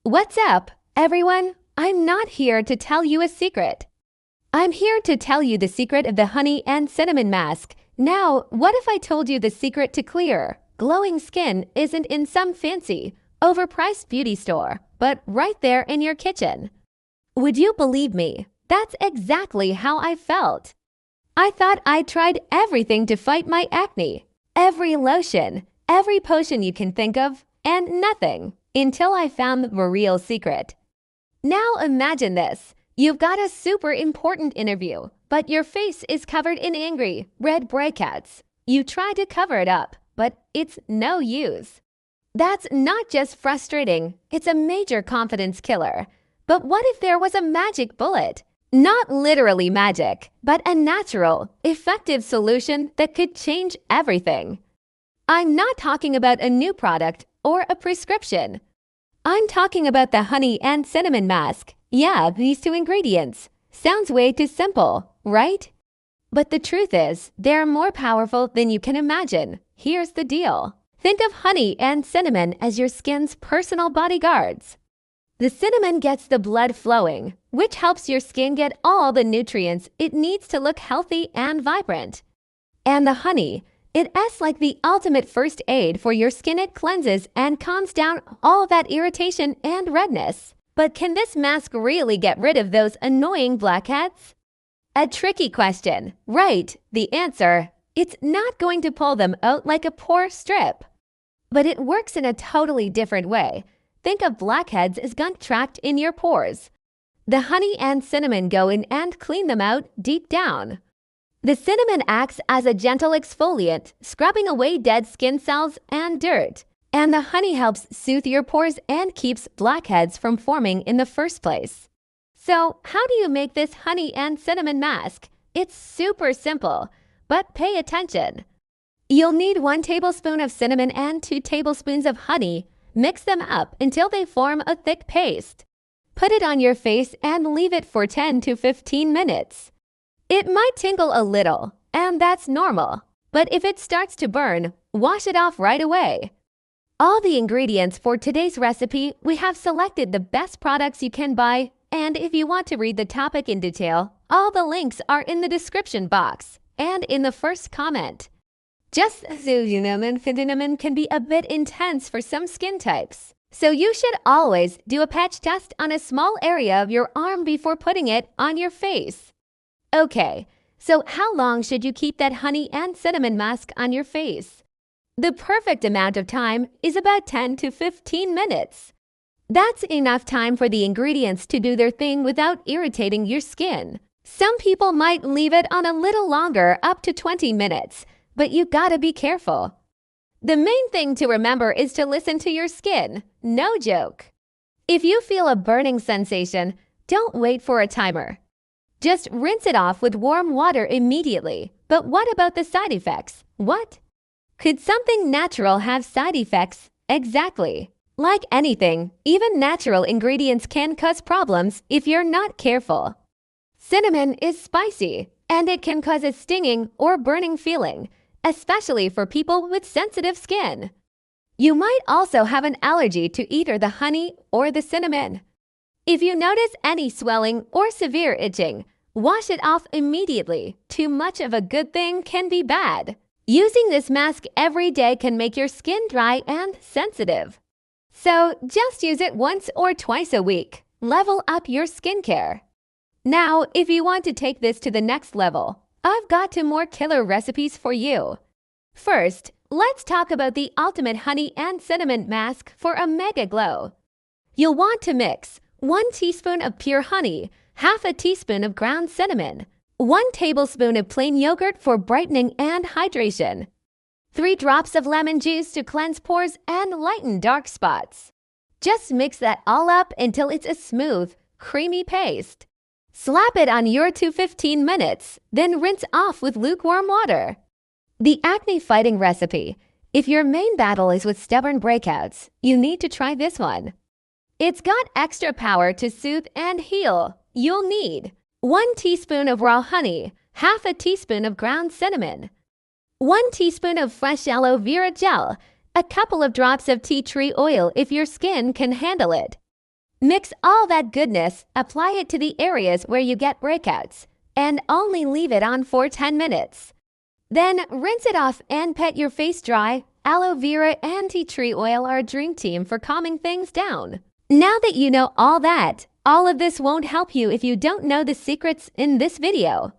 What's up, everyone? I'm not here to tell you a secret. I'm here to tell you the secret of the honey and cinnamon mask. Now, what if I told you the secret to clear, glowing skin isn't in some fancy, overpriced beauty store, but right there in your kitchen? Would you believe me? That's exactly how I felt. I thought I'd tried everything to fight my acne. Every lotion, every potion you can think of, and nothing. Until I found the real secret. Now imagine this. You've got a super important interview, but your face is covered in angry, red breakouts. You try to cover it up, but it's no use. That's not just frustrating, it's a major confidence killer. But what if there was a magic bullet? Not literally magic, but a natural, effective solution that could change everything. I'm not talking about a new product or a prescription. I'm talking about the honey and cinnamon mask. Yeah, these two ingredients. Sounds way too simple, right? But the truth is, they're more powerful than you can imagine. Here's the deal. Think of honey and cinnamon as your skin's personal bodyguards. The cinnamon gets the blood flowing, which helps your skin get all the nutrients it needs to look healthy and vibrant. And the honey, it's like the ultimate first aid for your skin. It cleanses and calms down all that irritation and redness. But can this mask really get rid of those annoying blackheads? A tricky question, right? The answer, it's not going to pull them out like a pore strip. But it works in a totally different way. Think of blackheads as gunk trapped in your pores. The honey and cinnamon go in and clean them out deep down. The cinnamon acts as a gentle exfoliant, scrubbing away dead skin cells and dirt. And the honey helps soothe your pores and keeps blackheads from forming in the first place. So, how do you make this honey and cinnamon mask? It's super simple, but pay attention. You'll need 1 tablespoon of cinnamon and 2 tablespoons of honey. Mix them up until they form a thick paste. Put it on your face and leave it for 10 to 15 minutes. It might tingle a little, and that's normal. But if it starts to burn, wash it off right away. All the ingredients for today's recipe, we have selected the best products you can buy, and if you want to read the topic in detail, all the links are in the description box and in the first comment. Just so you know, cinnamon can be a bit intense for some skin types. So you should always do a patch test on a small area of your arm before putting it on your face. Okay, so how long should you keep that honey and cinnamon mask on your face? The perfect amount of time is about 10 to 15 minutes. That's enough time for the ingredients to do their thing without irritating your skin. Some people might leave it on a little longer, up to 20 minutes, but you gotta be careful. The main thing to remember is to listen to your skin. No joke. If you feel a burning sensation, don't wait for a timer. Just rinse it off with warm water immediately. But what about the side effects? What? Could something natural have side effects? Exactly. Like anything, even natural ingredients can cause problems if you're not careful. Cinnamon is spicy, and it can cause a stinging or burning feeling, especially for people with sensitive skin. You might also have an allergy to either the honey or the cinnamon. If you notice any swelling or severe itching, wash it off immediately. Too much of a good thing can be bad. Using this mask every day can make your skin dry and sensitive. So just use it once or twice a week. Level up your skincare. Now, if you want to take this to the next level, I've got 2 more killer recipes for you. First, let's talk about the ultimate honey and cinnamon mask for a mega glow. You'll want to mix 1 teaspoon of pure honey, half a teaspoon of ground cinnamon, 1 tablespoon of plain yogurt for brightening and hydration, 3 drops of lemon juice to cleanse pores and lighten dark spots. Just mix that all up until it's a smooth, creamy paste. Slap it on your to 15 minutes, then rinse off with lukewarm water. The acne fighting recipe. If your main battle is with stubborn breakouts, you need to try this one. It's got extra power to soothe and heal. You'll need 1 teaspoon of raw honey, half a teaspoon of ground cinnamon, 1 teaspoon of fresh aloe vera gel, a couple of drops of tea tree oil if your skin can handle it, Mix all that goodness, apply it to the areas where you get breakouts, and only leave it on for 10 minutes. Then rinse it off and pet your face dry. Aloe vera and tea tree oil are a dream team for calming things down. Now that you know all that, all of this won't help you if you don't know the secrets in this video.